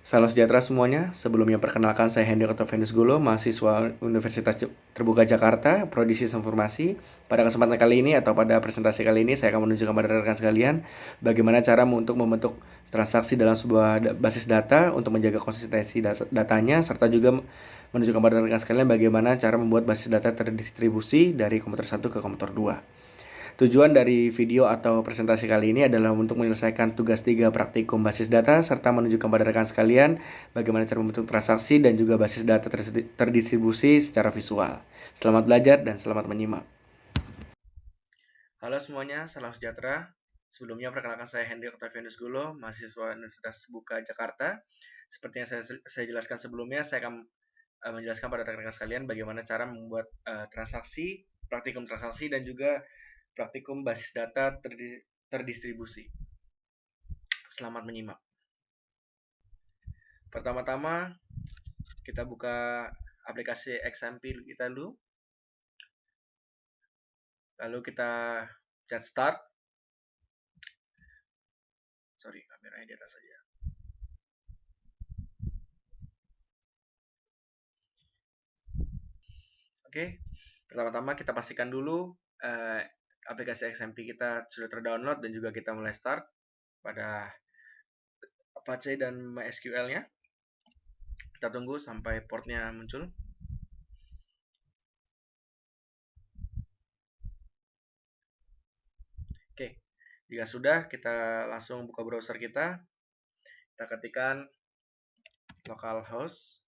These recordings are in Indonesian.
Salam sejahtera semuanya. Sebelumnya perkenalkan saya Hendy Octavianus Golo, mahasiswa Universitas Terbuka Jakarta, Prodi Sistem Informasi. Pada kesempatan kali ini atau pada presentasi kali ini saya akan menunjukkan pada rekan sekalian bagaimana cara untuk membentuk transaksi dalam sebuah basis data untuk menjaga konsistensi datanya, serta juga menunjukkan pada rekan sekalian bagaimana cara membuat basis data terdistribusi dari komputer 1 ke komputer 2. Tujuan dari video atau presentasi kali ini adalah untuk menyelesaikan tugas 3 praktikum basis data serta menunjukkan pada rekan sekalian bagaimana cara membentuk transaksi dan juga basis data terdistribusi secara visual. Selamat belajar dan selamat menyimak. Halo semuanya, salam sejahtera. Sebelumnya perkenalkan saya Hendy Octavianus Gulo, mahasiswa Universitas Terbuka Jakarta. Seperti yang saya jelaskan sebelumnya, saya akan menjelaskan pada rekan-rekan sekalian bagaimana cara membuat transaksi, praktikum transaksi dan juga praktikum basis data terdistribusi. Selamat menyimak. Pertama-tama kita buka aplikasi XMP kita dulu. Lalu kita chat start. Sorry, kameranya di atas saja. Oke, pertama-tama kita pastikan dulu aplikasi XMP kita sudah terdownload dan juga kita mulai start pada Apache dan MySQL-nya. Kita tunggu sampai portnya muncul. Oke, jika sudah, kita langsung buka browser kita. Kita ketikkan localhost.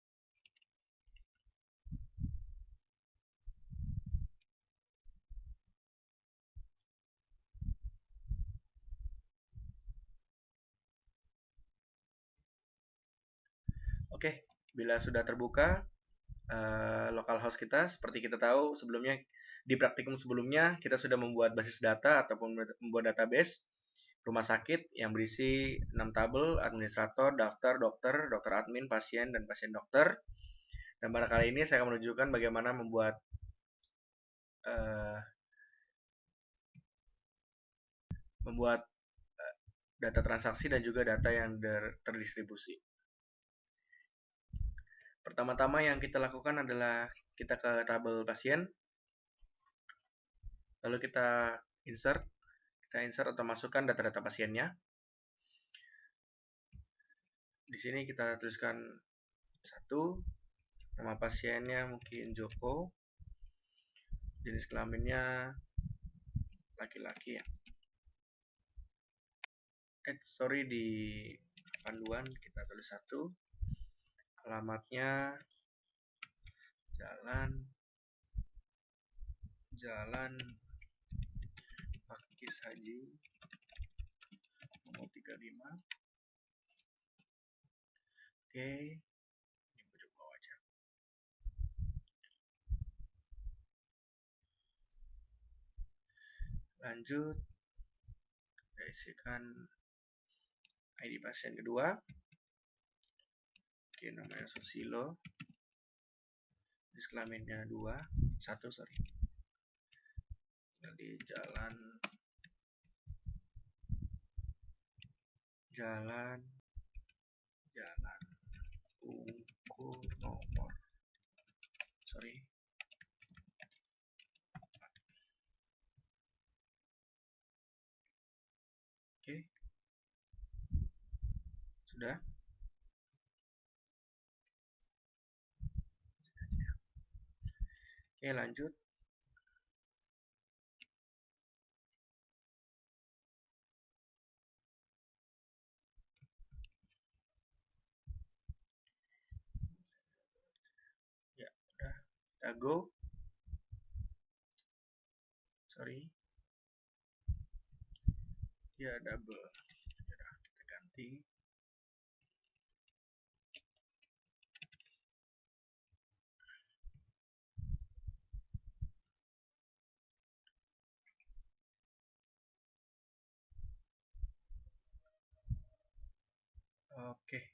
Oke, bila sudah terbuka localhost kita, seperti kita tahu sebelumnya di praktikum sebelumnya kita sudah membuat basis data ataupun membuat database rumah sakit yang berisi 6 tabel, administrator, daftar, dokter, dokter admin, pasien, dan pasien dokter. Dan pada kali ini saya akan menunjukkan bagaimana membuat data transaksi dan juga data yang terdistribusi. Pertama-tama yang kita lakukan adalah kita ke tabel pasien, lalu kita insert atau masukkan data-data pasiennya. Di sini kita tuliskan 1, nama pasiennya mungkin Joko, jenis kelaminnya laki-laki ya. Sorry, di panduan kita tulis 1, alamatnya Jalan Pakis Haji nomor 35. Oke, ini pojok bawah aja. Lanjut, kita isikan ID pasien kedua. Oke, namanya Susilo, jenis kelaminnya 1, sorry. Jadi jalan ukur nomor, sorry. Oke, sudah. Oke, lanjut. Ya, udah. Kita go. Sorry. Ya, double. Udah, kita ganti. Oke.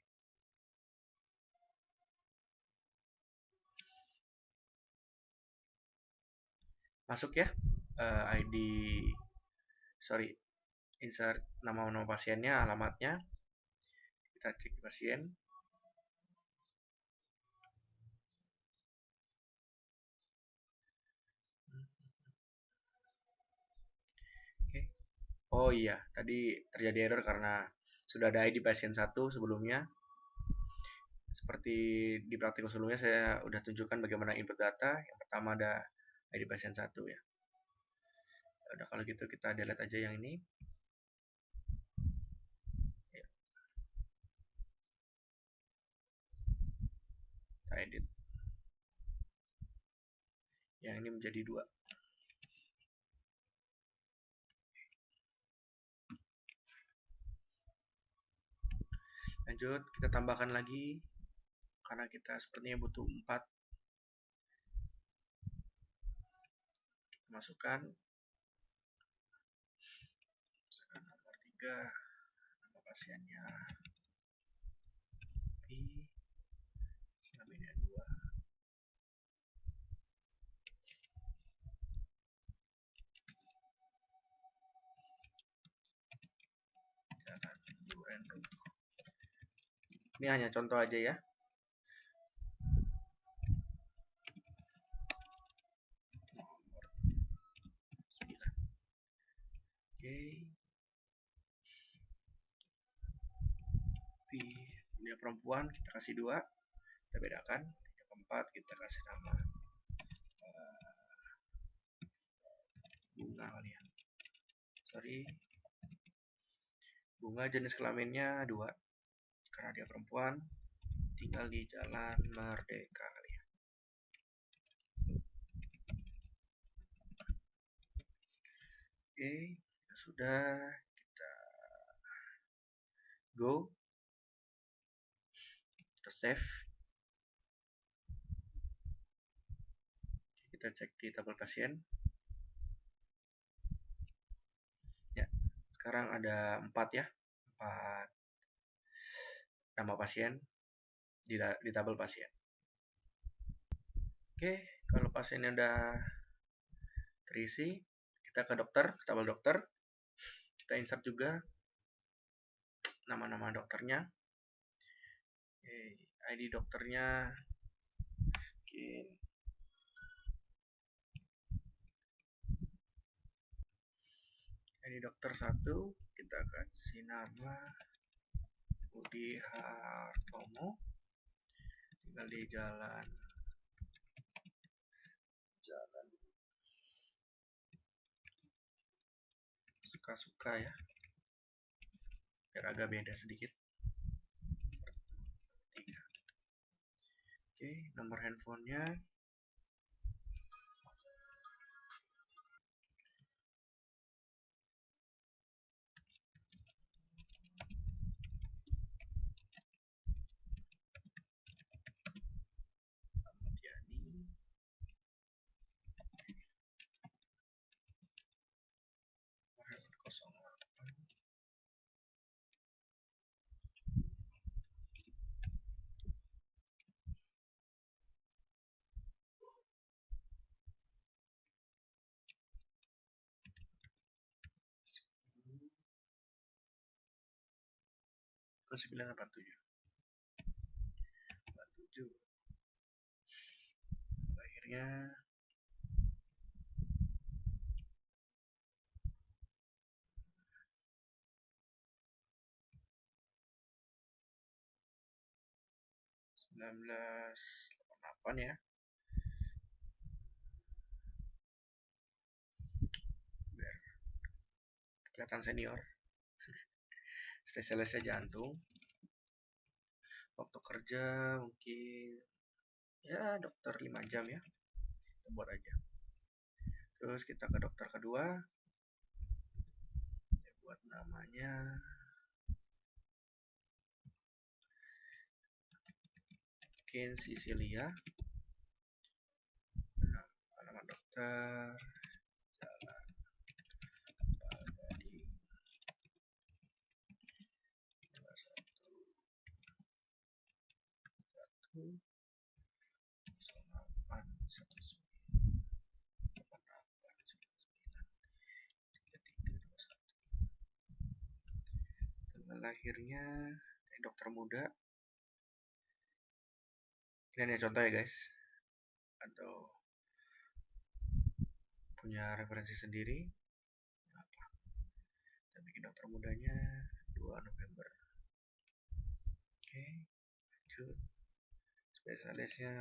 Masuk ya. ID, sorry, insert nama pasiennya, alamatnya. Kita cek pasien. Oh iya, tadi terjadi error karena sudah ada ID pasien satu sebelumnya. Seperti di praktikum sebelumnya saya udah tunjukkan bagaimana input data. Yang pertama ada ID pasien satu ya. Udah kalau gitu kita delete aja yang ini. Ya, kita edit. Yang ini menjadi 2. Lanjut, kita tambahkan lagi karena kita sepertinya butuh 4. Masukkan misalkan nomor 3, nama pasiennya I, namanya 2. Jalan Duren. Ini hanya contoh aja ya. Nomor 9. Oke. Dia perempuan, kita kasih 2. Kita bedakan. Yang keempat kita kasih nama bunga kali ya. Sorry. Bunga jenis kelaminnya 2. Karena dia perempuan, tinggal di Jalan Merdeka kali ya. Oke, sudah, kita go, kita save. Kita cek di tabel pasien. Ya, sekarang ada 4 ya, 4 nama pasien di tabel pasien. Oke, kalau pasiennya udah terisi, kita ke dokter, ke tabel dokter. Kita insert juga nama-nama dokternya. Oke, ID dokternya mungkin ID dokter 1, kita kasih nama Budi Hartomo, tinggal di jalan suka-suka ya, biar agak beda sedikit. 3. Oke, nomor handphonenya Ahmad Yani, nomor 08 987. Akhirnya 1988 ya, biar kelihatan senior. Spesialisnya jantung. Waktu kerja mungkin ya dokter 5 jam ya, kita buat aja. Terus kita ke dokter kedua, saya buat namanya mungkin Sicilia. Nama dokter Jalan Pagadi 21 08 lahirnya dokter muda. Ini hanya contoh ya guys, atau punya referensi sendiri. Kita bikin dokter mudanya 2 November. Oke, lanjut. Spesialisnya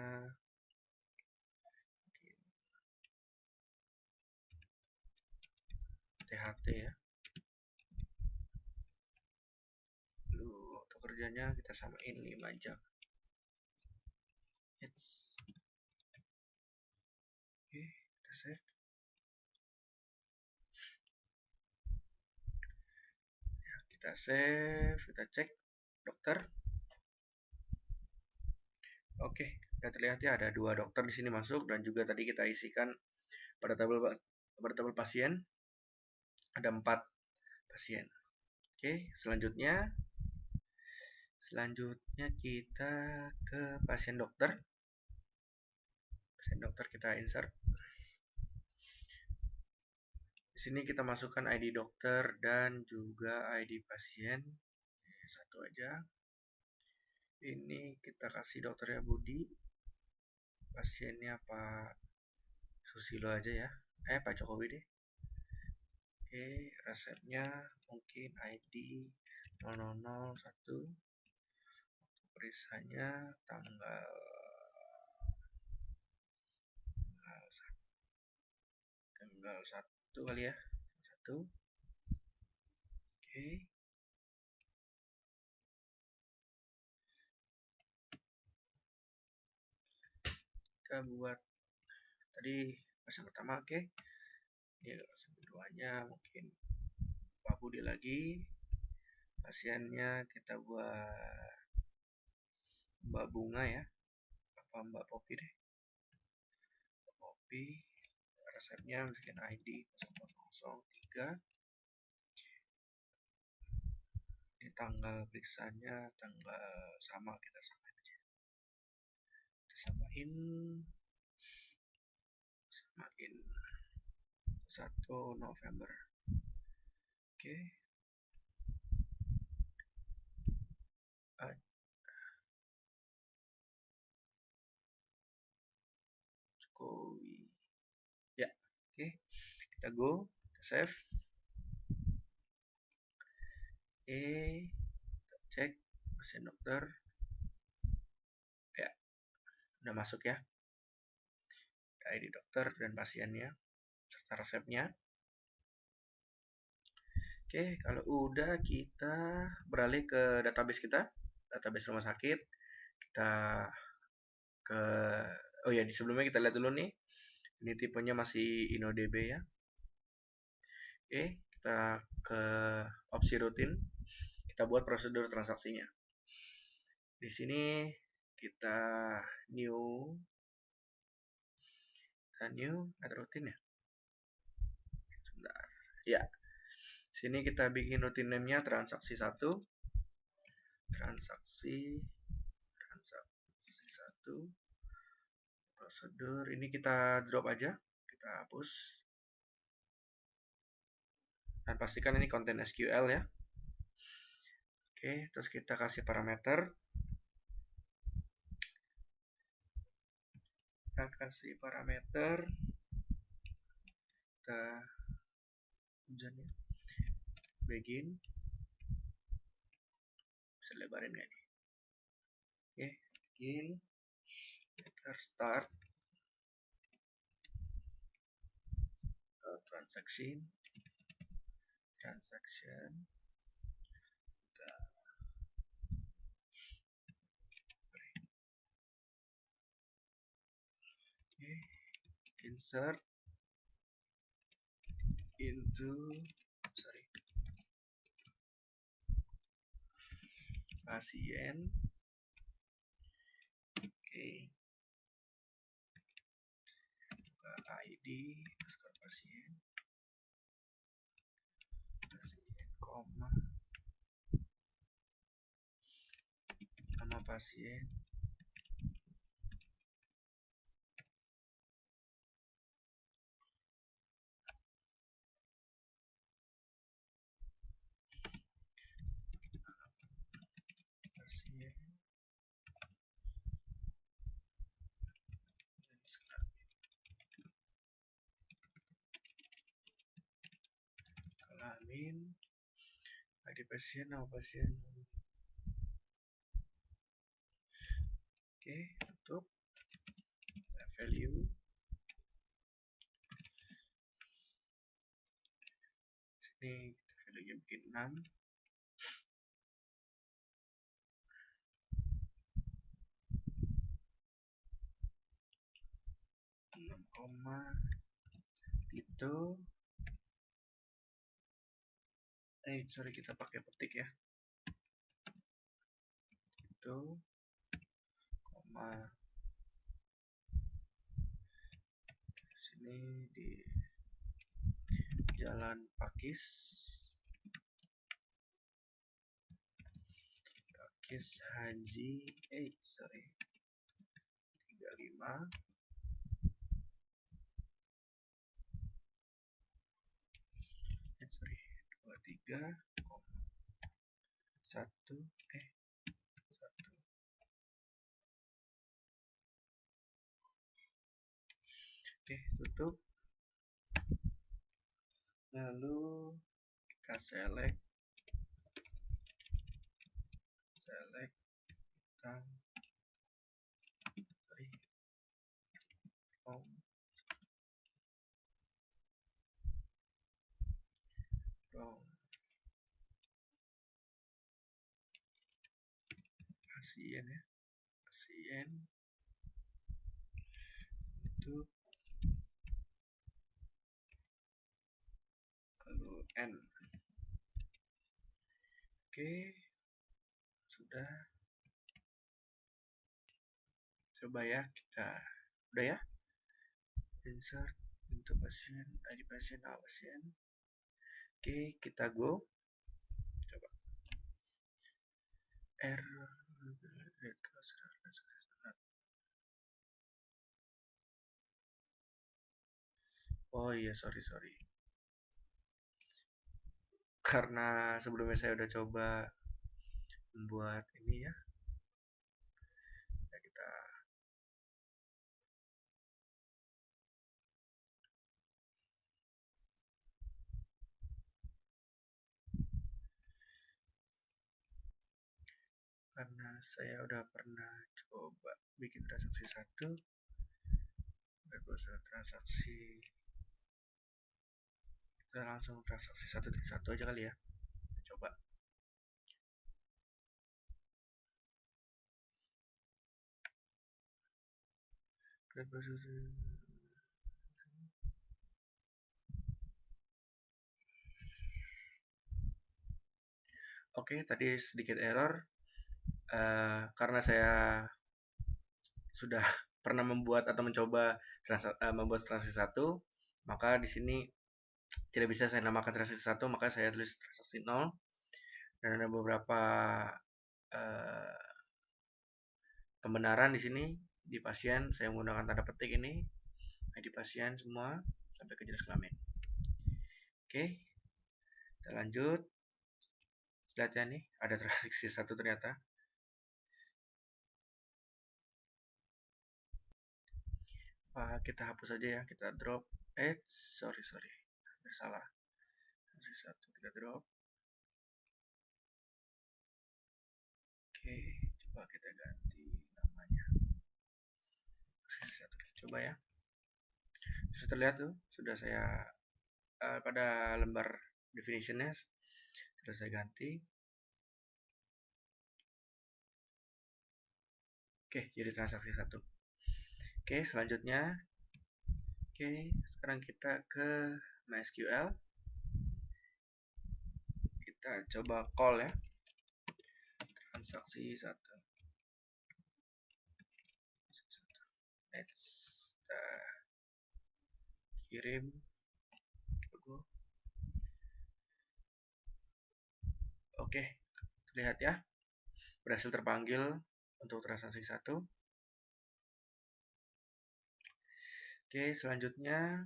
THT ya. Lalu waktu kerjanya kita samain 5 jam. Oke, kita save. Ya, kita save, kita cek dokter. Oke, sudah terlihat ya ada 2 dokter di sini masuk, dan juga tadi kita isikan pada tabel pasien ada 4 pasien. Oke, selanjutnya kita ke pasien dokter. Pasien dokter kita insert. Di sini kita masukkan ID dokter dan juga ID pasien. Satu aja. Ini kita kasih dokternya Budi. Pasiennya Pak Susilo aja ya. Pak Jokowi deh. Oke, resepnya mungkin ID 0001. Periksanya tanggal 1 kali ya. 1. Oke. Kita buat tadi pasien pertama, oke. Ini pasien keduanya mungkin Pak Budi lagi. Pasiennya kita buat Mbak Bunga ya. Apa Mbak Popi deh. Mbak Popi. Resepnya masukin ID 003. Ini tanggal periksanya tanggal sama, kita samain aja. Kita samain 1 November. Oke. Jokowi. Ya, oke. Kita go, kita save. Kita cek pasien dokter. Ya, udah masuk ya. ID dokter dan pasiennya serta resepnya. Oke, kalau udah kita beralih ke database kita, database rumah sakit. Kita ke di sebelumnya kita lihat dulu nih. Ini tipenya masih InnoDB ya. Oke, kita ke opsi rutin. Kita buat prosedur transaksinya. Di sini kita new ada rutin ya. Sebentar. Ya. Sini kita bikin rutin name-nya transaksi 1. Transaksi 1. Prosedur ini kita drop aja. Kita hapus. Dan pastikan ini konten SQL ya. Oke, terus kita kasih parameter. Kita kasih parameter. Kita begin. Bisa lebarin nggak nih? Oke, begin. Kita start. Transaction. Insert into pasien. Oke. ID pasien, koma, nama pasien, kelamin, ID pasien, nama pasien. Oke, tutup. Value. Sini kita value-nya bikin 6. 6, itu sorry, kita pakai petik ya. Itu koma sini di Jalan Pakis Haji 35. Sorry, 23, 1, 1. Oke, tutup. Lalu kita select from pasien ya, pasien untuk lalu N. Oke, sudah. Coba ya, kita udah ya. Insert untuk pasien, ID pasien, nama pasien. Oke, kita go. Coba. Error. Oh iya, sorry. Karena sebelumnya saya udah coba membuat ini ya. Kita karena saya udah pernah coba bikin transaksi 1, transaksi, kita langsung transaksi 1.1 aja kali ya. Kita coba. Oke, tadi sedikit error karena saya sudah pernah membuat atau mencoba membuat transaksi 1, maka di sini tidak bisa saya namakan transaksi 1, maka saya tulis transaksi 0. Dan ada beberapa pembenaran di sini. Di pasien saya menggunakan tanda petik ini, ID pasien semua sampai ke jenis kelamin. Oke, kita lanjut. Lihat ya nih, ada transaksi 1 ternyata. Kita hapus aja ya, kita drop. Sorry, salah. Transaksi 1 kita drop. Oke, coba kita ganti namanya. Transaksi 1 kita coba ya. Sudah terlihat tuh, sudah saya pada lembar definitionnya sudah saya ganti. Oke, jadi transaksi 1. Oke, selanjutnya. Oke, sekarang kita ke MySQL. Kita coba call ya. Transaksi 1. Let's kirim logo. Oke, terlihat ya. Berhasil terpanggil untuk transaksi 1. Oke, selanjutnya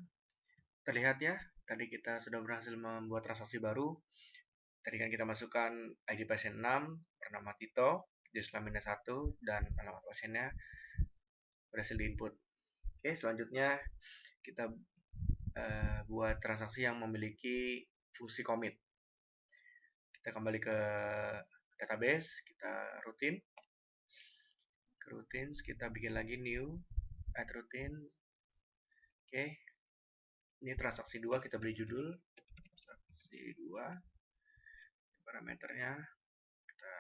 terlihat ya. Tadi kita sudah berhasil membuat transaksi baru. Tadi kan kita masukkan ID pasien 6, bernama Tito, jenis kelaminnya 1, dan alamat pasiennya berhasil diinput. Oke, selanjutnya kita buat transaksi yang memiliki fungsi commit. Kita kembali ke database, kita routine. Ke routines, kita bikin lagi new, add routine. Oke. Ini transaksi 2, kita beri judul transaksi 2. Parameternya kita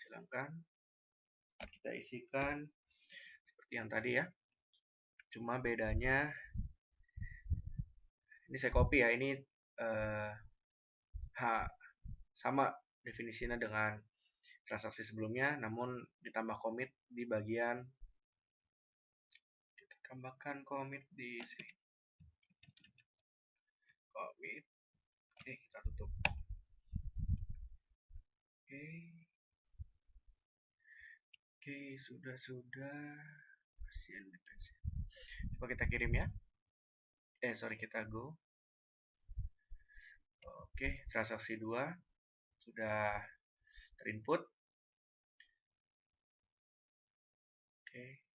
silangkan. Kita isikan seperti yang tadi ya. Cuma bedanya ini saya copy ya, ini sama definisinya dengan transaksi sebelumnya, namun ditambah commit di bagian, kita tambahkan commit di sini, commit. Oke, kita tutup. Oke, sudah pasien. Coba kita kirim ya. Kita go. Oke, transaksi 2 sudah terinput. Oke,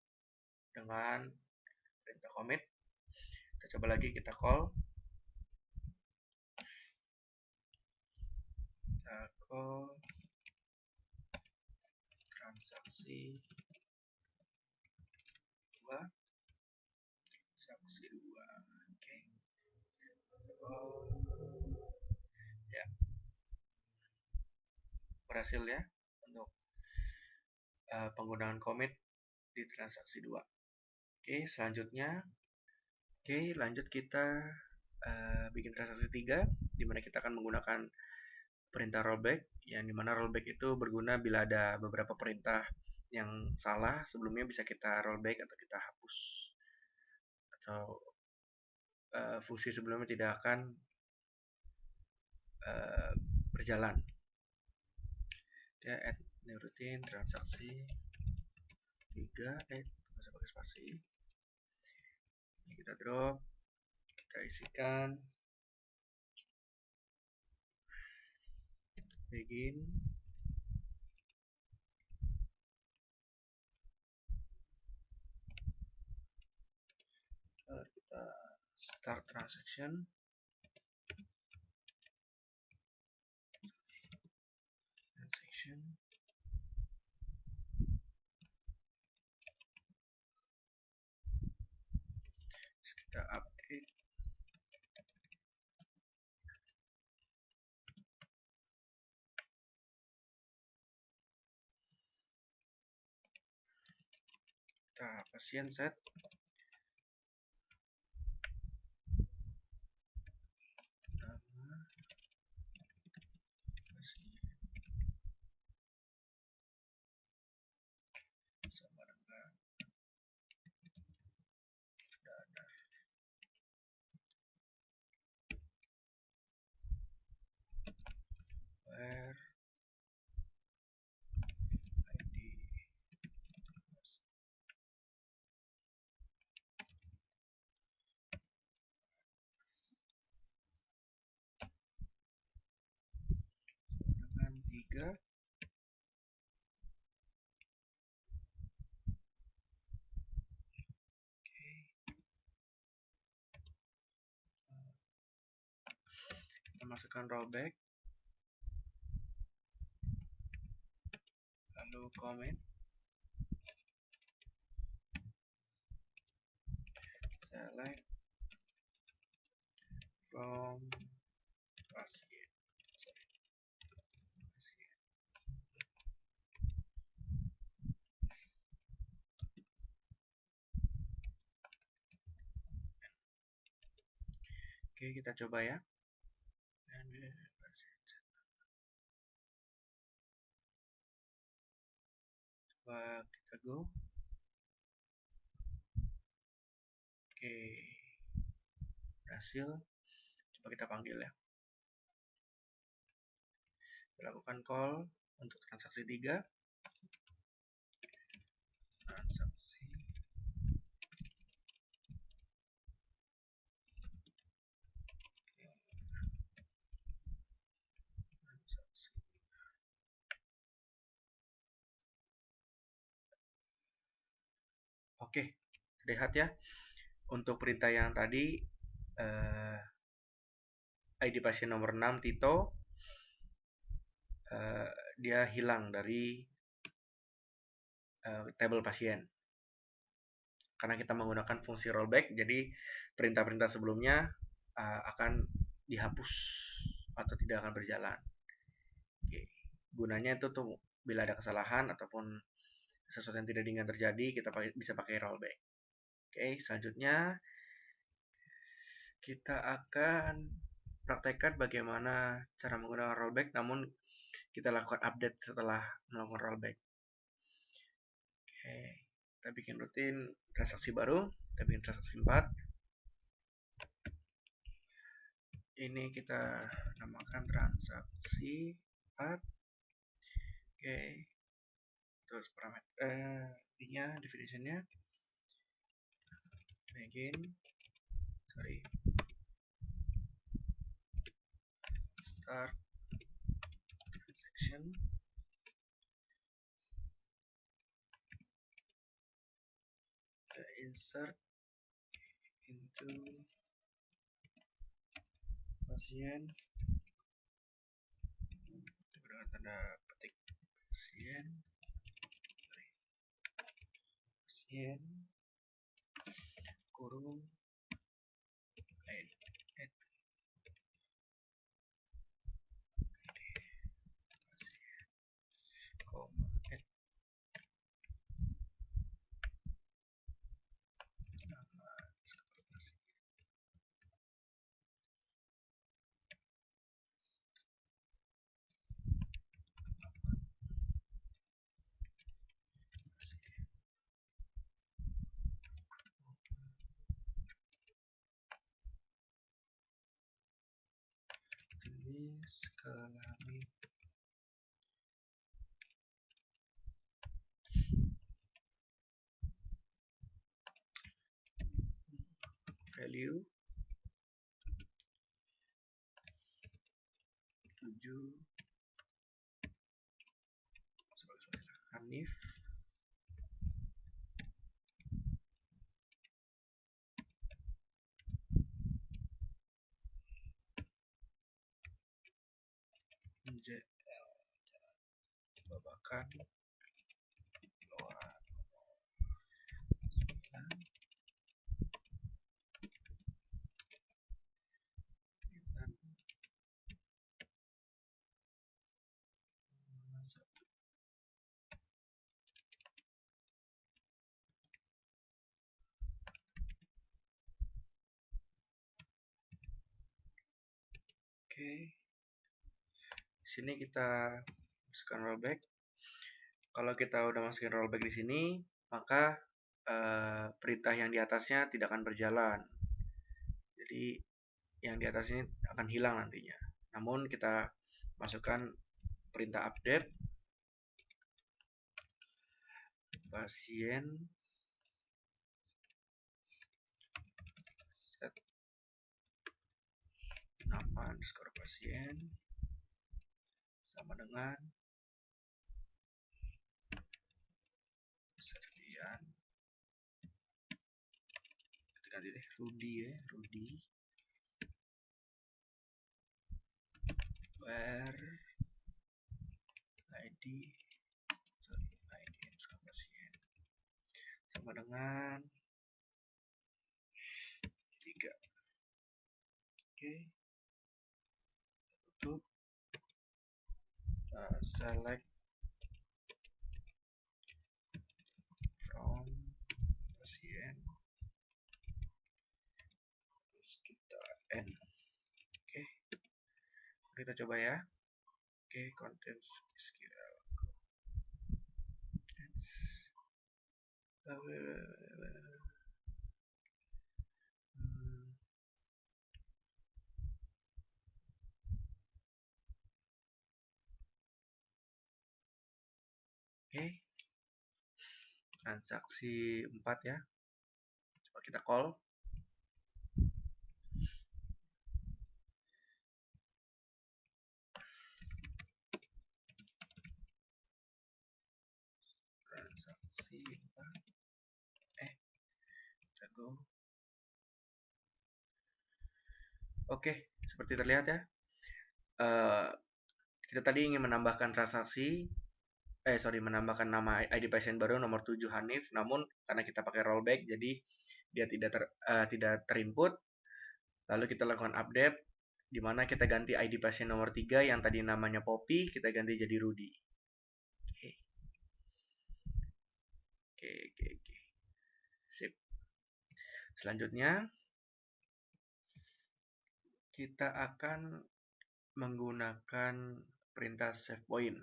dengan perintah commit. Kita coba lagi, kita call. Kita call transaksi 2. Transaksi 2. Oke. Ya. Berhasil ya untuk penggunaan commit di transaksi 2. Oke, selanjutnya lanjut kita bikin transaksi 3, di mana kita akan menggunakan perintah rollback, yang dimana rollback itu berguna bila ada beberapa perintah yang salah sebelumnya, bisa kita rollback atau kita hapus, atau fungsi sebelumnya tidak akan berjalan. Kita add new routine transaksi 3, nggak usah pakai spasi. Ini kita drop, kita isikan begin. Kita start transaction. Kita update. Kita pasien set. Nama pasien sama dengan sudah ada. Where ID. Dengan 3. Kita masukkan rollback, lalu comment, select from pasien. Oke, kita coba ya. Coba kita go. Oke, berhasil. Coba kita panggil ya. Lakukan call untuk transaksi 3. Transaksi. Oke, lihat ya. Untuk perintah yang tadi ID pasien nomor 6 Tito, dia hilang dari table pasien. Karena kita menggunakan fungsi rollback, jadi perintah-perintah sebelumnya akan dihapus atau tidak akan berjalan. Oke. Gunanya itu tuh bila ada kesalahan ataupun sesuatu yang tidak diinginkan terjadi, kita bisa pakai rollback. Oke, selanjutnya kita akan praktekkan bagaimana cara menggunakan rollback, namun kita lakukan update setelah melakukan rollback. Oke, kita bikin rutin transaksi baru, kita bikin transaksi 4. Ini kita namakan transaksi 4. Oke, terus parameter definitionnya start transaction, insert into pasien dengan tanda petik pasien kurung add add nama pasien. Jenis kelamin value 7 Hanif babakan loa 9 Oke, di sini kita masukkan rollback. Kalau kita udah masukin rollback di sini, maka perintah yang di atasnya tidak akan berjalan. Jadi yang di atasnya akan hilang nantinya. Namun kita masukkan perintah update pasien set nama underscore pasien sama dengan Sertian, kita ganti deh Rudy ya, Rudy where ID underscore pasien sama dengan 3. Oke, tutup, select from pasien, terus kita end. Oke, kita coba ya. Oke, contents SQL. Oke, transaksi 4 ya. Coba kita call. Transaksi 4. Jago. Oke, seperti terlihat ya. Kita tadi ingin menambahkan menambahkan nama ID pasien baru nomor 7 Hanif, namun karena kita pakai rollback jadi dia tidak terinput. Lalu kita lakukan update di mana kita ganti ID pasien nomor 3 yang tadi namanya Poppy, kita ganti jadi Rudy. Oke. Oke. Sip. Selanjutnya kita akan menggunakan perintah save point.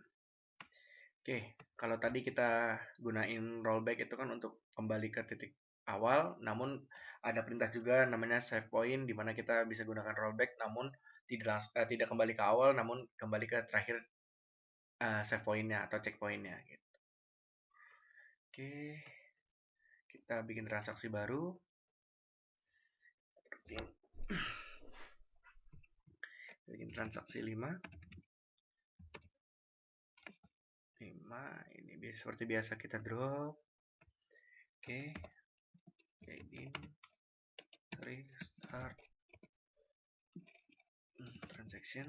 Oke, kalau tadi kita gunain rollback itu kan untuk kembali ke titik awal, namun ada perintah juga namanya save point di mana kita bisa gunakan rollback namun tidak kembali ke awal namun kembali ke terakhir save pointnya atau checkpointnya gitu. Oke, kita bikin transaksi baru. Bikin transaksi 5. Ini seperti biasa kita drop. Oke. In restart transaction.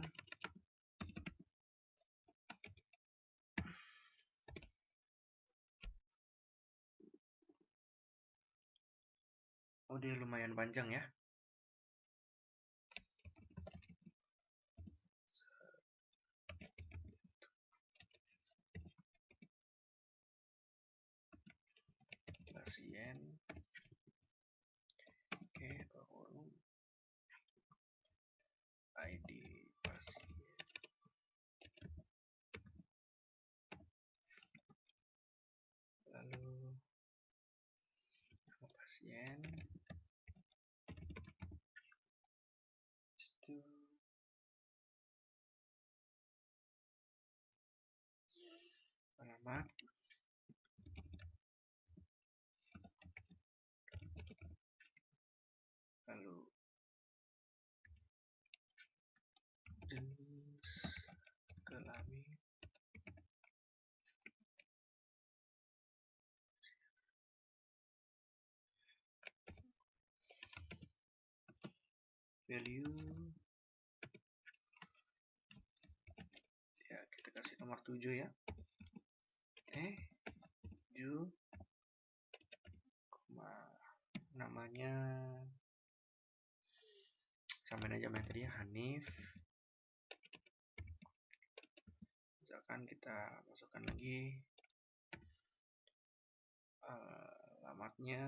Oh, dia lumayan panjang ya. Pasien. Oke, baru ID pasien. Lalu nama pasien. Itu alamat. Lalu jenis kelamin. Value. Ya, kita kasih nomor 7 ya. 7, namanya samain aja metode Hanif. Misalkan kita masukkan lagi alamatnya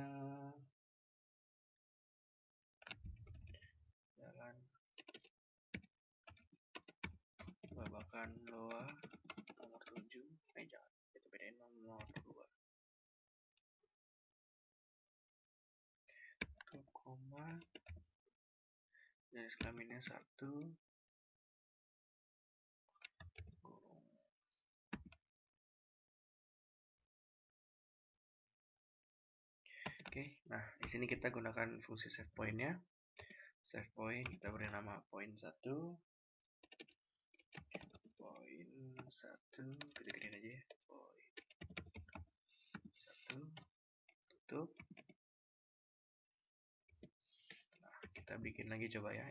Jalan Babakan Loa nomor 7. Jangan, kita bedain nomor 2. Koma jenis kelaminnya 1. Oke, nah di sini kita gunakan fungsi save point-nya. Save point kita beri nama point 1. Point 1 gede-gedein aja ya. Point 1 tutup. Nah, kita bikin lagi coba ya.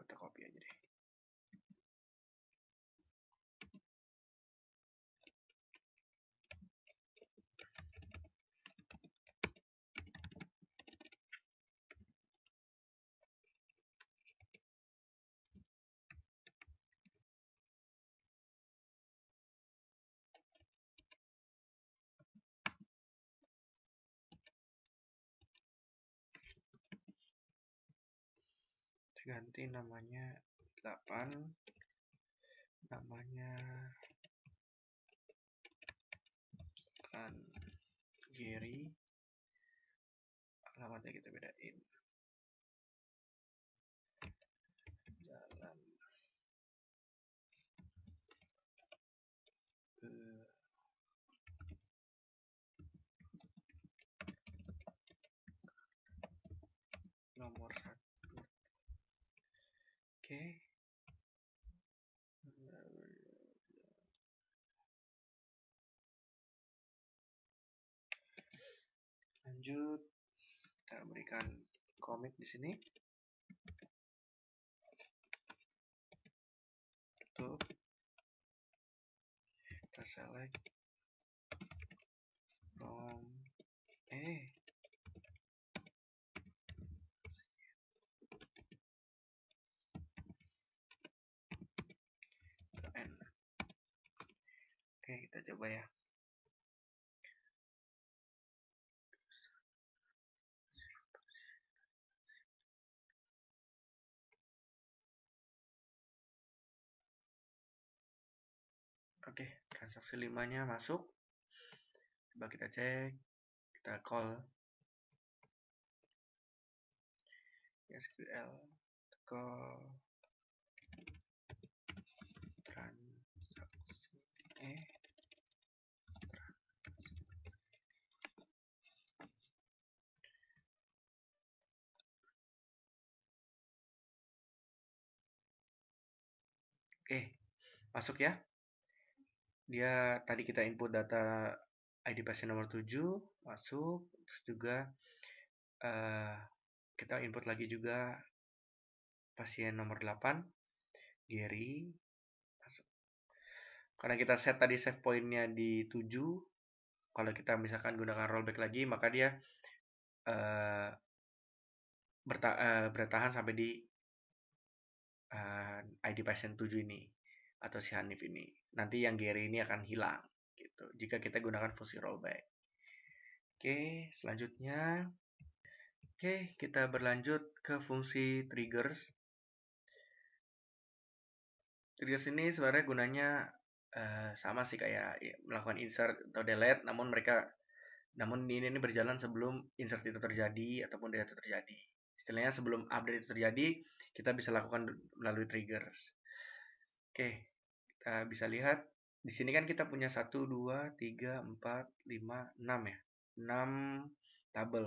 Kita copy aja deh. Ganti namanya 8, namanya kan Gary, alamatnya kita bedain Jalan nomor 1. Oke. Lanjut, kita berikan commit di sini. tutup, kita select from N. Oke, kita coba ya. Oke, transaksi 5-nya masuk. Coba kita cek, kita call SQL, call transaksi Oke, masuk ya. Dia tadi kita input data ID pasien nomor 7, masuk. Terus juga kita input lagi juga pasien nomor 8, Gary, masuk. Karena kita set tadi save point-nya di 7, kalau kita misalkan gunakan rollback lagi, maka dia bertahan sampai di ID pasien 7 ini atau si Hanif ini. Nanti yang Gary ini akan hilang gitu jika kita gunakan fungsi rollback. Oke, selanjutnya kita berlanjut ke fungsi triggers. Triggers ini sebenarnya gunanya sama sih kayak melakukan insert atau delete, namun ini berjalan sebelum insert itu terjadi ataupun delete itu terjadi. Istilahnya sebelum update itu terjadi, kita bisa lakukan melalui triggers. Oke, kita bisa lihat di sini kan kita punya 1, 2, 3, 4, 5, 6 ya. 6 tabel.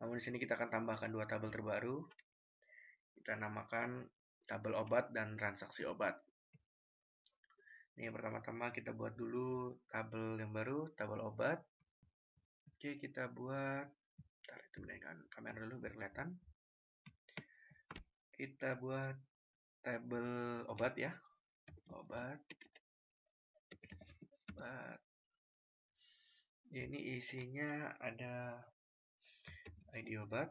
Namun di sini kita akan tambahkan 2 tabel terbaru. Kita namakan tabel obat dan transaksi obat. Ini yang pertama-tama kita buat dulu tabel yang baru, tabel obat. Oke, kita buat, itu dengan kamera dulu biar kelihatan. Kita buat tabel obat ya. Obat. Ini isinya ada ID obat.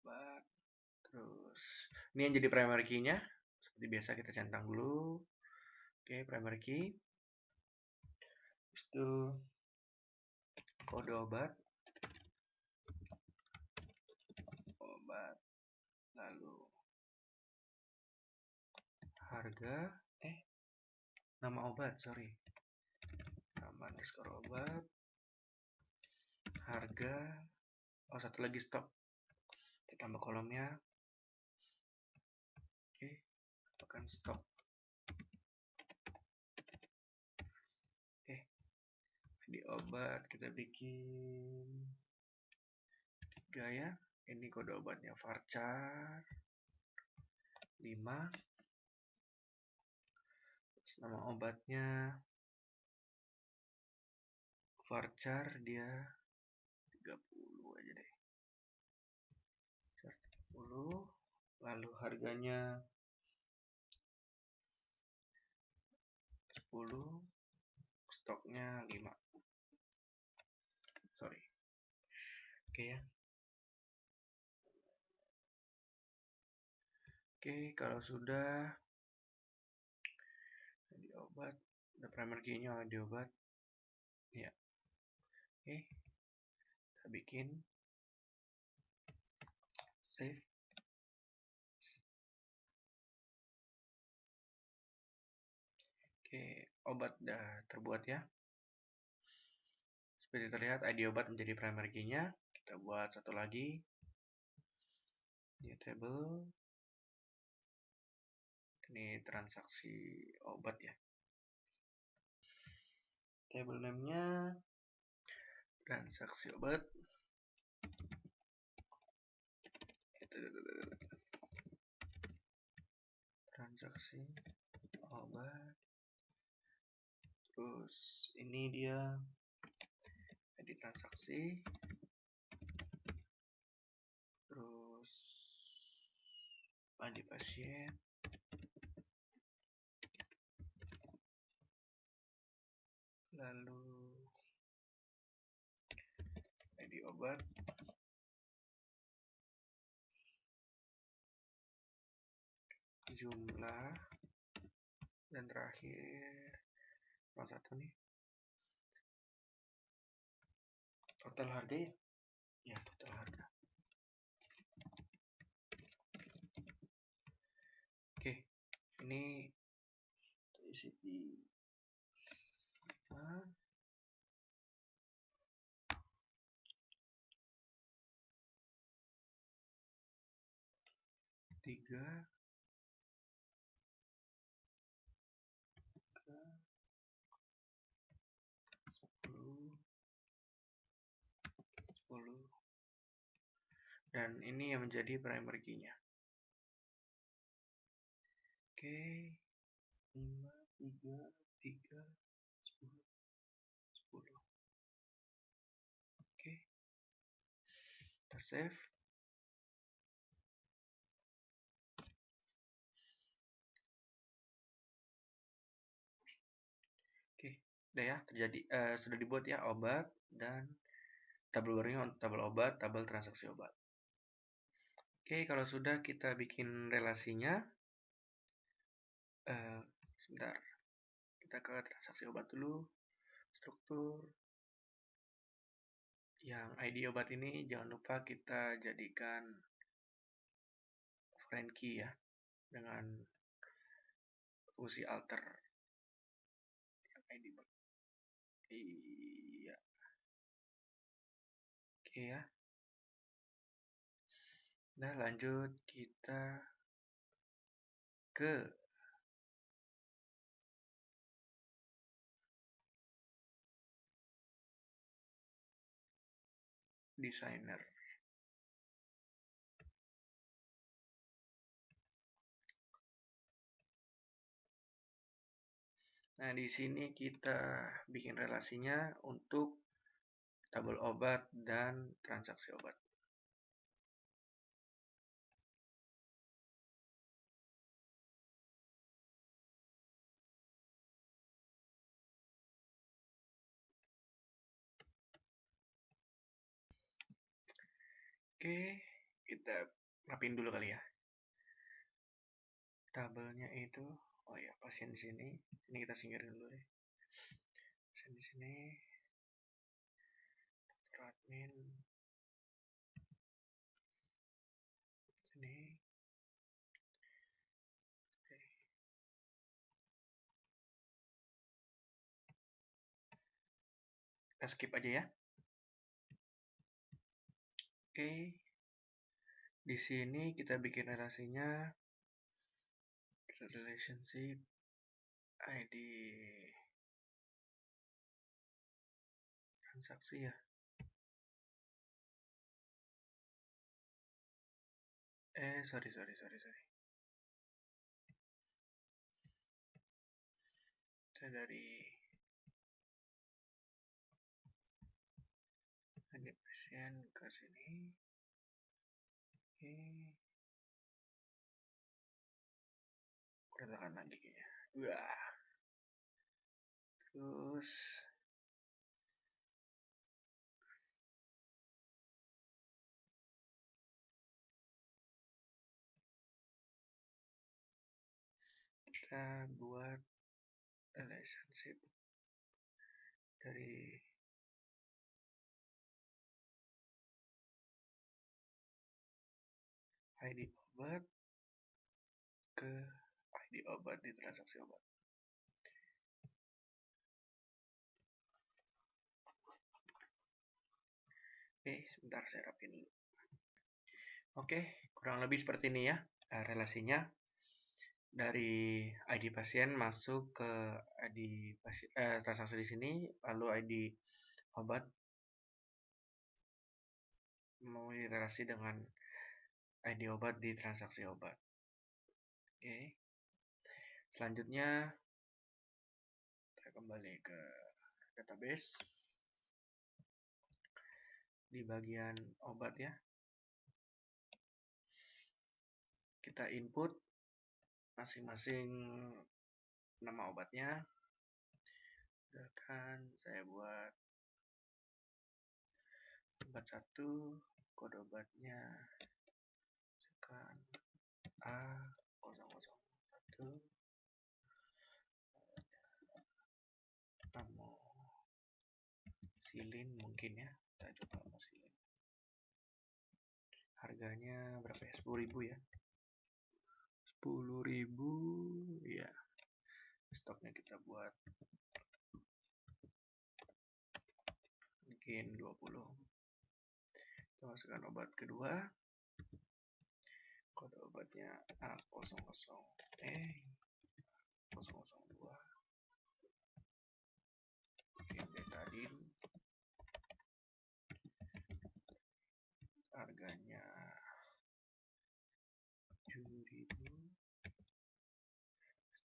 Obat. Terus ini yang jadi primary key-nya. Seperti biasa kita centang dulu. Oke, primary key. Habis itu kode obat. Lalu harga, nama obat, sorry. Nama underscore obat. Harga. Oh, satu lagi stok. Kita tambah kolomnya. Oke, tambahkan stok. Oke. Di obat kita bikin 3 ya. Ini kode obatnya varchar 5. Terus nama obatnya varchar dia 30 aja deh. 30. Lalu harganya 10. Stoknya 5. Sorry. Oke ya. Oke, kalau sudah di obat, ada primary key-nya di obat. Ya. Oke. Kita bikin save. Oke, obat udah terbuat ya. Seperti terlihat ID obat menjadi primary key-nya. Kita buat satu lagi. New table. Ini transaksi obat ya. Table name-nya transaksi obat. Transaksi obat. Terus ini dia ID transaksi. Terus ID pasien, lalu ID obat, jumlah, dan terakhir satu nih, total harga ya, total harga. Oke, ini isi di 3 10 dan ini yang menjadi primary key-nya. Oke, 5 3 3 10 10. Oke, kita save. Oke, udah ya, sudah dibuat ya obat dan tabel barunya tabel obat, tabel transaksi obat. Oke, kalau sudah kita bikin relasinya, sebentar, kita ke transaksi obat dulu, struktur. Yang ID obat ini jangan lupa kita jadikan foreign key ya, dengan fungsi alter yang ID obat. Iya. Oke ya. Nah, lanjut kita ke designer. Nah, di sini kita bikin relasinya untuk tabel obat dan transaksi obat. Oke, kita rapiin dulu kali ya. Tabelnya itu, oh ya, pasien di sini. Ini kita singkirin dulu deh. Pasien di sini. Dokter admin. Sini. Oke. Kita skip aja ya. Oke. Di sini kita bikin relasinya relationship ID transaksi ya. Sorry. Kita dari ID pasien ke sini. Oke. Kita tekan lagi kayaknya. Wah. Terus kita buat relationship dari ID obat ke ID obat di transaksi obat. Oke, sebentar saya rapin dulu. Oke, kurang lebih seperti ini ya relasinya. Dari ID pasien masuk ke ID pasien, transaksi di sini, lalu ID obat mau direlasi dengan ID obat di transaksi obat. Oke. Selanjutnya kita kembali ke database. Di bagian obat ya. kita input masing-masing nama obatnya. Misalkan saya buat obat 1, kode obatnya misalkan A001, amoxicillin mungkin ya, kita coba amoxicillin. Harganya berapa ya? 10.000 ya. 10.000 ya. Stoknya kita buat mungkin 20. Kita masukkan obat kedua. Kode obatnya A002. Betadin. Harganya 7.000.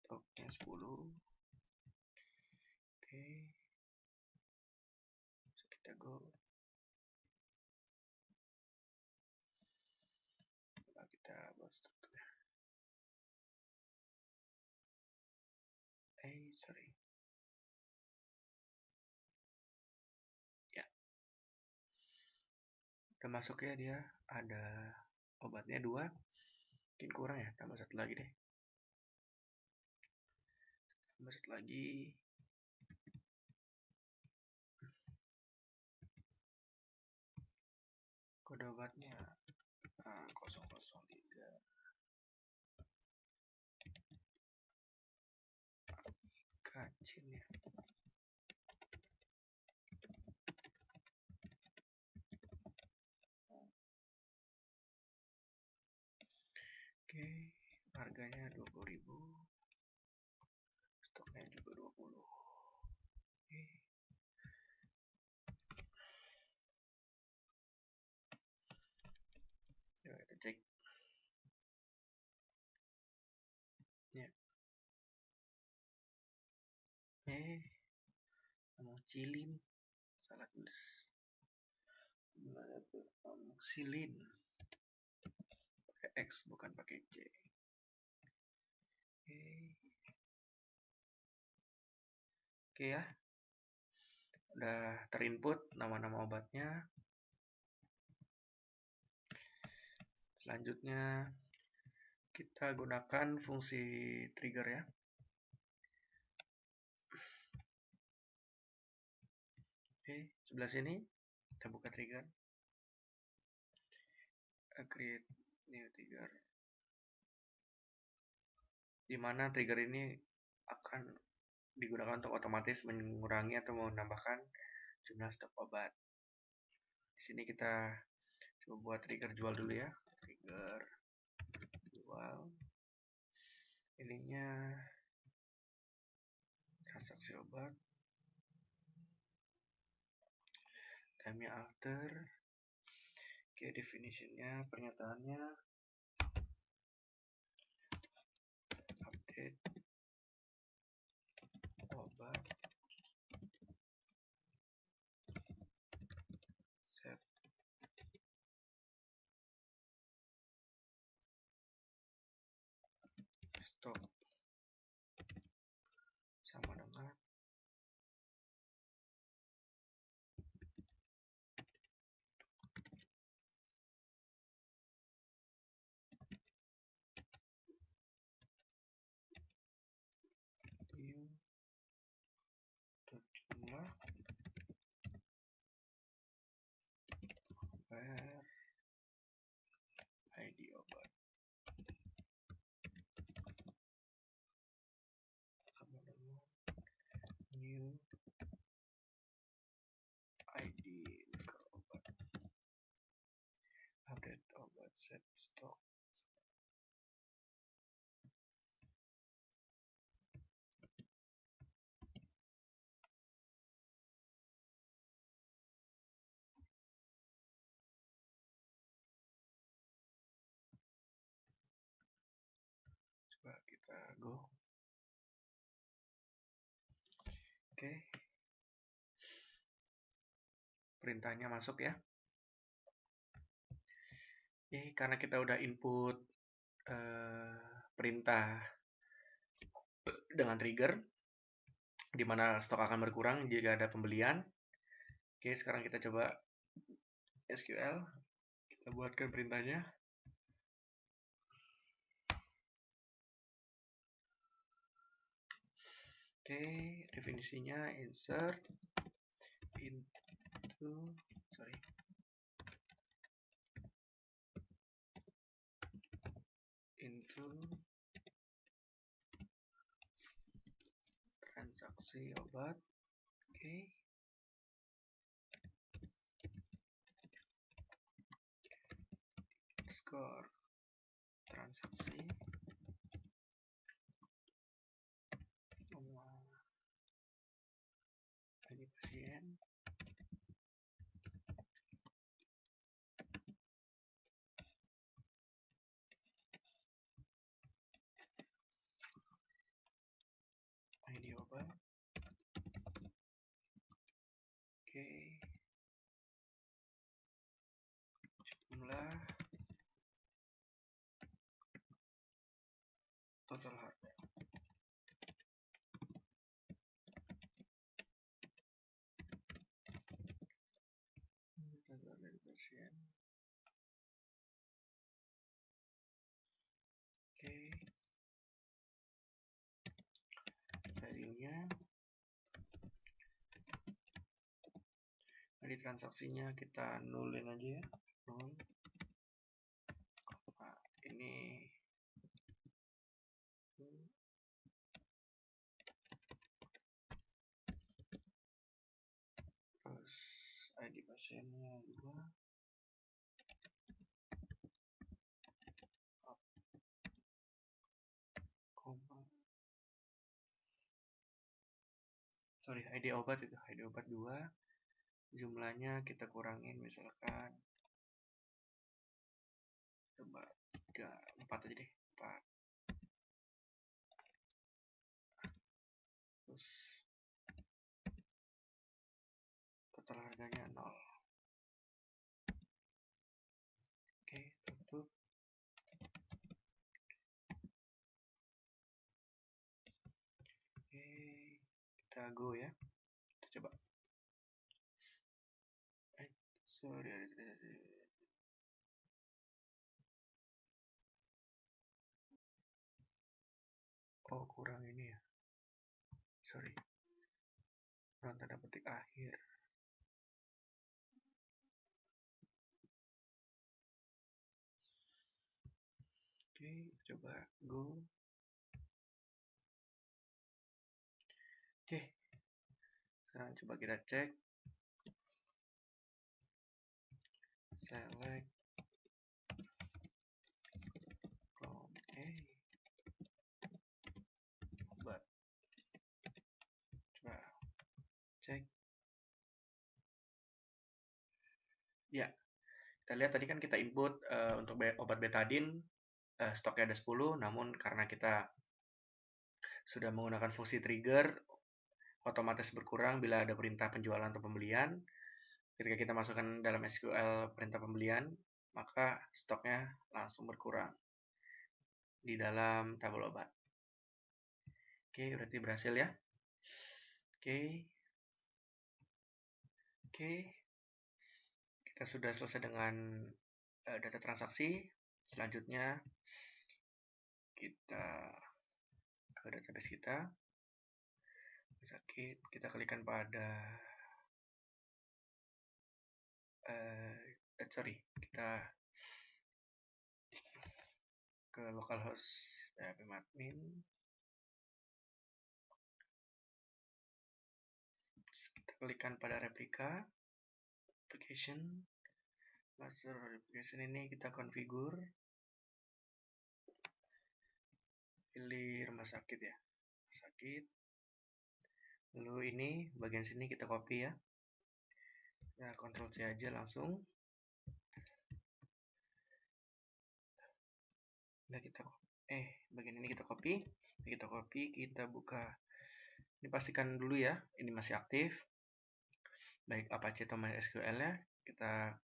Stoknya 10. Oke. So, kita go. Coba kita buat strukturnya. Sorry. Ya. Udah masuk ya dia. Ada obatnya 2. Mungkin kurang ya, tambah 1 lagi deh. Tambah 1 lagi. Kode obatnya 003. Kacin ya. Oke, harganya 20.000. Stoknya juga 20. Oke. Coba kita cek. Ya. Amoxicillin. Salah tulis. Gimana tuh? Amoxicillin. Pakai X bukan pakai C. Oke ya. Udah terinput nama-nama obatnya. Selanjutnya kita gunakan fungsi trigger ya. Oke, sebelah sini kita buka trigger. Create new trigger. Di mana trigger ini akan digunakan untuk otomatis mengurangi atau menambahkan jumlah stok obat. Di sini kita coba buat trigger jual dulu ya. Trigger jual. Ininya transaksi obat. Time after. Oke, definitionnya, pernyataannya update obat set stok sama dengan new jumlah where ID obat sama dengan new ID obat update obat set stok. Coba kita go. Oke. Perintahnya masuk ya. Karena kita udah input perintah dengan trigger di mana stok akan berkurang jika ada pembelian. Oke, sekarang kita coba SQL, kita buatkan perintahnya. Oke, definisinya insert into transaksi obat. Oke. Skor transaksi ID pasien, ID obat. Oke, jumlah, total harga. Dari pasien. Oke, value-nya. Di transaksinya kita nulin aja ya, nol. Nah, ini terus ID pasiennya 2, ID obat itu, ID obat 2, jumlahnya kita kurangin misalkan coba 3, 4 aja deh, 4. Terus total harganya 0. Oke, tutup. Oke, kita go ya. Kita coba. Sorry, oh kurang ini ya. Sorry. Kurang tanda petik akhir. Oke, coba go. Oke. Sekarang coba kita cek. Select from A. Obat. Coba cek. Ya. Kita lihat tadi kan kita input untuk obat betadine stoknya ada 10, namun karena kita sudah menggunakan fungsi trigger, otomatis berkurang bila ada perintah penjualan atau pembelian. Ketika kita masukkan dalam SQL perintah pembelian, maka stoknya langsung berkurang di dalam tabel obat. Oke, berarti berhasil ya. Oke. Kita sudah selesai dengan data transaksi. Selanjutnya kita ke database kita. Sakit, kita klikkan pada kita ke localhost admin. Kita klikkan pada replika application, master application ini kita configure, pilih rumah sakit ya, sakit. Lalu ini bagian sini kita copy ya. Nah, Ctrl C aja langsung. Nah, bagian ini kita copy. Kita buka. Ini pastikan dulu ya, ini masih aktif. Baik Apache atau MySQL ya. Kita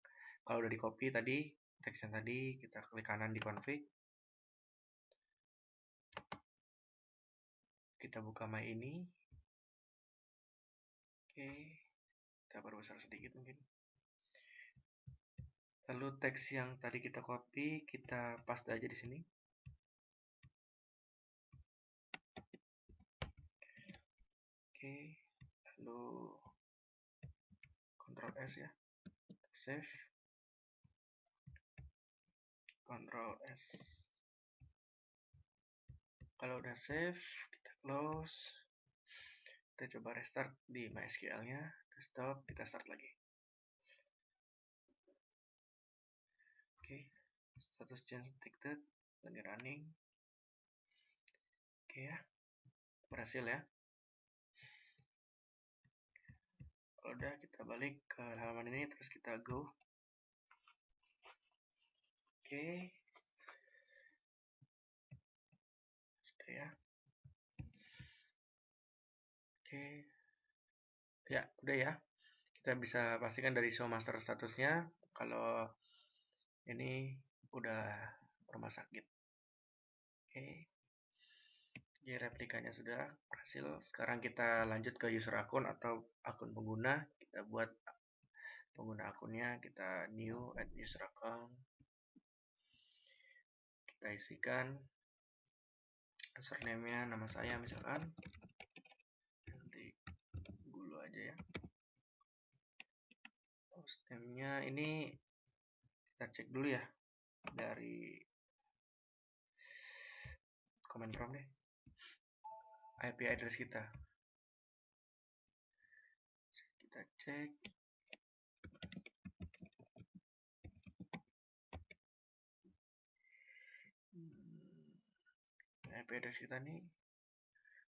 kalau udah di copy tadi, teksnya tadi, kita klik kanan di config. Kita buka My ini. Oke, kita perbesar sedikit mungkin. Lalu teks yang tadi kita copy, kita paste aja di sini. Oke, lalu Ctrl S ya, save. Ctrl S. Kalau udah save, kita close. Kita coba restart di MySQL-nya. Kita stop, kita start lagi. Oke, status change detected, lagi running. Oke ya, berhasil ya. Kalau udah, kita balik ke halaman ini, terus kita go. Oke, sudah ya. Oke, ya udah ya. Kita bisa pastikan dari show master statusnya kalau ini udah rumah sakit. Oke, jadi replikanya sudah berhasil. Sekarang kita lanjut ke user akun atau akun pengguna. Kita buat pengguna akunnya, kita new add user account. Kita isikan username-nya, nama saya misalkan Henry Gulu aja ya. Hostname-nya ini kita cek dulu ya dari comment prompt deh, IP address kita cek. IP address kita nih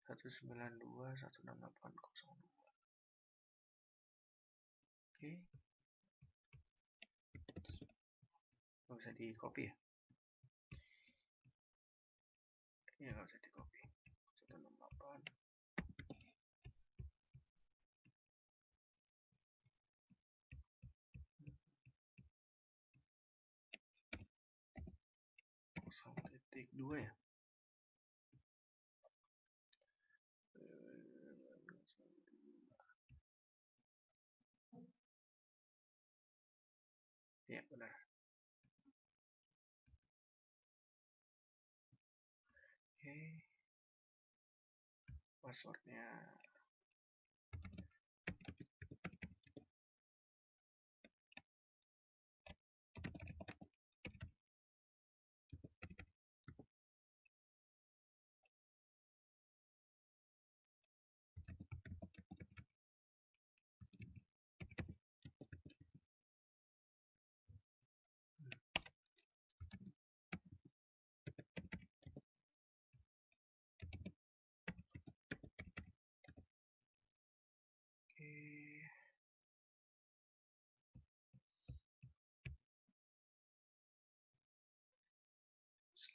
192.168.02. Oke, nggak usah di copy ya. Iya, nggak usah di copy. 168. Titik 2 ya. Ya benar. Oke, passwordnya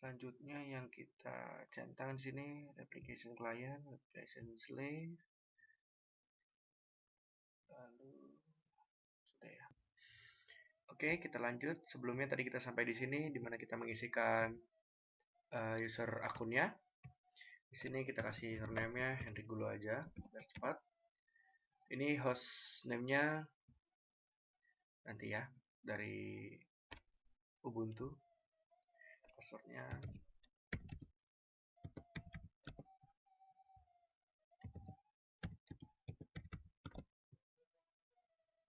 selanjutnya yang kita centang di sini application client, application slave, lalu sudah ya. Oke, kita lanjut. Sebelumnya tadi kita sampai di sini di mana kita mengisikan user akunnya. Di sini kita kasih username-nya Henry Gulo aja biar cepat. Ini host name-nya nanti ya dari Ubuntu. Passwordnya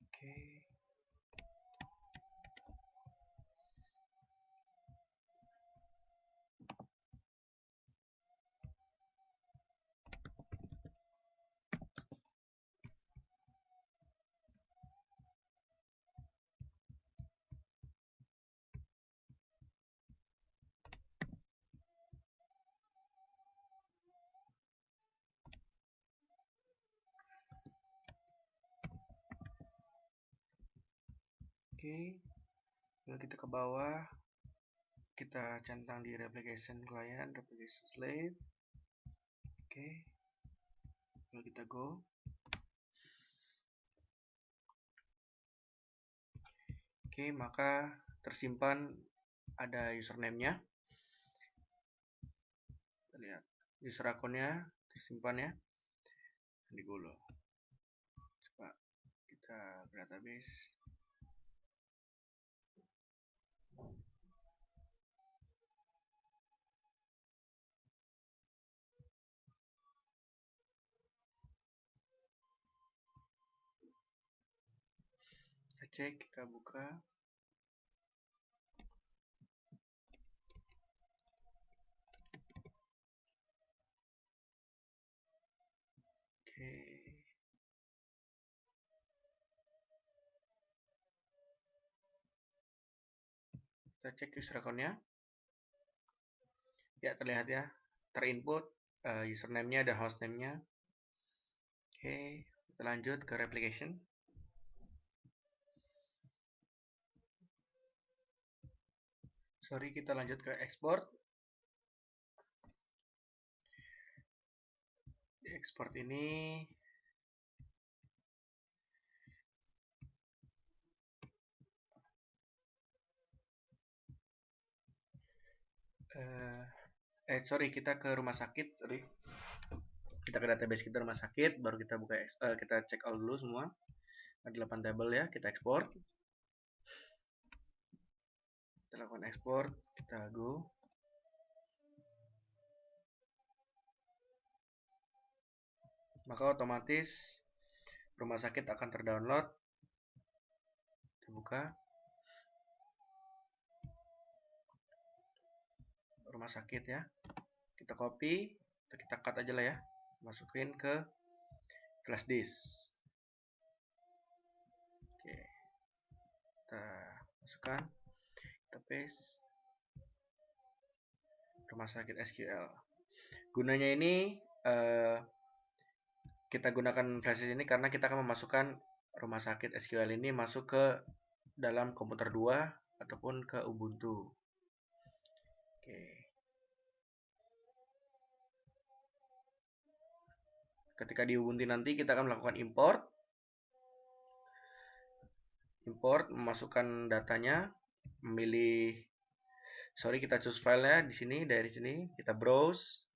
oke. Oke, lalu kita ke bawah, kita centang di replication client, replication slave. Oke, lalu kita go. Oke, maka tersimpan ada username-nya. Kita lihat user akunnya tersimpan ya di Gulo. Coba kita ke database. Kita cek, kita buka. Oke. Kita cek user account-nya. Ya, terlihat ya. Terinput username-nya dan hostname-nya. Oke, kita lanjut ke replication. Sorry, kita lanjut ke export. Di export ini kita ke rumah sakit, sorry. Kita ke database kita rumah sakit, baru kita buka kita cek all dulu semua. Ada 8 tabel ya, kita export. Kita lakukan export, kita go. Maka otomatis rumah sakit akan terdownload. Kita buka. Rumah sakit ya. Kita copy, atau kita cut aja lah ya. Masukin ke flash disk. Oke. Kita masukkan, kita paste. Rumah sakit SQL. Gunanya ini kita gunakan flash disk ini karena kita akan memasukkan rumah sakit SQL ini masuk ke dalam komputer 2 ataupun ke Ubuntu. Oke. Ketika di Ubuntu nanti kita akan melakukan import, memasukkan datanya, memilih, kita choose filenya di sini, dari sini kita browse,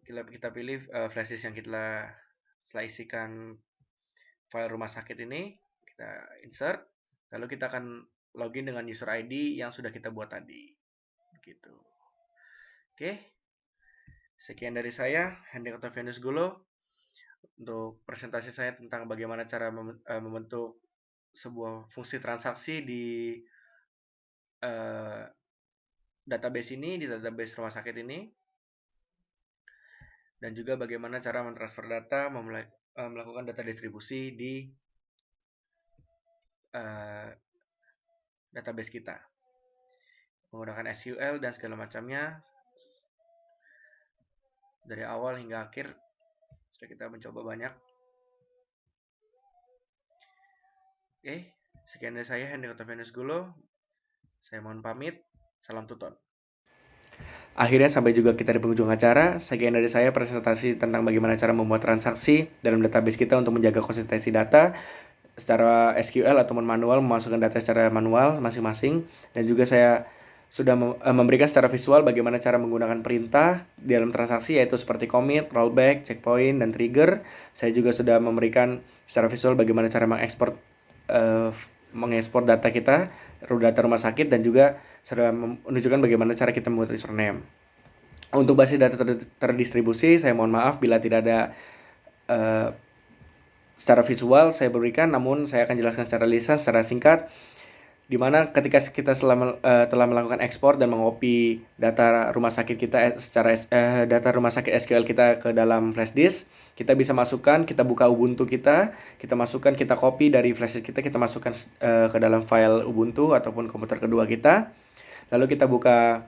kita pilih flash disk yang kita setelah isikan file rumah sakit ini, kita insert, lalu kita akan login dengan user ID yang sudah kita buat tadi. Begitu. Oke. Sekian dari saya, Hendrik Octavianus Gulo, untuk presentasi saya tentang bagaimana cara membentuk sebuah fungsi transaksi di database ini, di database rumah sakit ini, dan juga bagaimana cara mentransfer data, melakukan data distribusi di database kita menggunakan SQL dan segala macamnya. Dari awal hingga akhir sudah kita mencoba banyak. Oke, sekian dari saya, Hendrik Octavianus Gulo. Saya mohon pamit. Salam tuton. Akhirnya sampai juga kita di penghujung acara. Sekian dari saya presentasi tentang bagaimana cara membuat transaksi dalam database kita untuk menjaga konsistensi data secara SQL ataupun manual, memasukkan data secara manual masing-masing. Dan juga saya sudah memberikan secara visual bagaimana cara menggunakan perintah di dalam transaksi, yaitu seperti commit, rollback, checkpoint, dan trigger. Saya juga sudah memberikan secara visual bagaimana cara mengekspor data kita, data rumah sakit, dan juga sudah menunjukkan bagaimana cara kita membuat username. Untuk basis data terdistribusi, saya mohon maaf bila tidak ada secara visual saya berikan, namun saya akan jelaskan secara lisan, secara singkat, di mana ketika kita telah melakukan ekspor dan mengopi data rumah sakit kita data rumah sakit SQL kita ke dalam flash disk, kita bisa masukkan, kita buka Ubuntu kita masukkan, kita copy dari flash disk kita masukkan ke dalam file Ubuntu ataupun komputer kedua kita. Lalu kita buka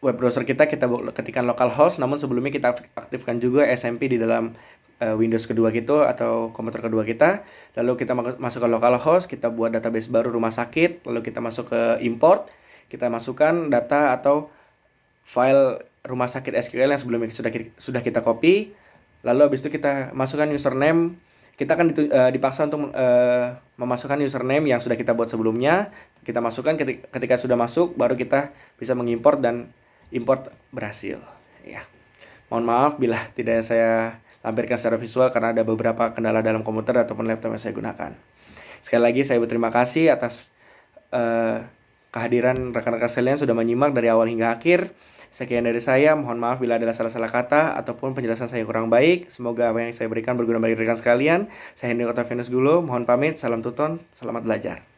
web browser kita ketikkan localhost, namun sebelumnya kita aktifkan juga SMP di dalam Windows kedua kita atau komputer kedua kita. Lalu kita masuk ke localhost, kita buat database baru rumah sakit, lalu kita masuk ke import, kita masukkan data atau file rumah sakit SQL yang sebelumnya sudah kita copy. Lalu habis itu kita masukkan username. Kita akan dipaksa untuk memasukkan username yang sudah kita buat sebelumnya. Kita masukkan, ketika sudah masuk baru kita bisa mengimport dan import berhasil ya. Mohon maaf bila tidak saya lampirkan secara visual karena ada beberapa kendala dalam komputer ataupun laptop yang saya gunakan. Sekali lagi saya berterima kasih atas kehadiran rekan-rekan sekalian sudah menyimak dari awal hingga akhir. Sekian dari saya, mohon maaf bila ada salah-salah kata ataupun penjelasan saya kurang baik. Semoga apa yang saya berikan berguna bagi rekan sekalian. Saya Hendy Octavianus Gulo, mohon pamit, salam tuton, selamat belajar.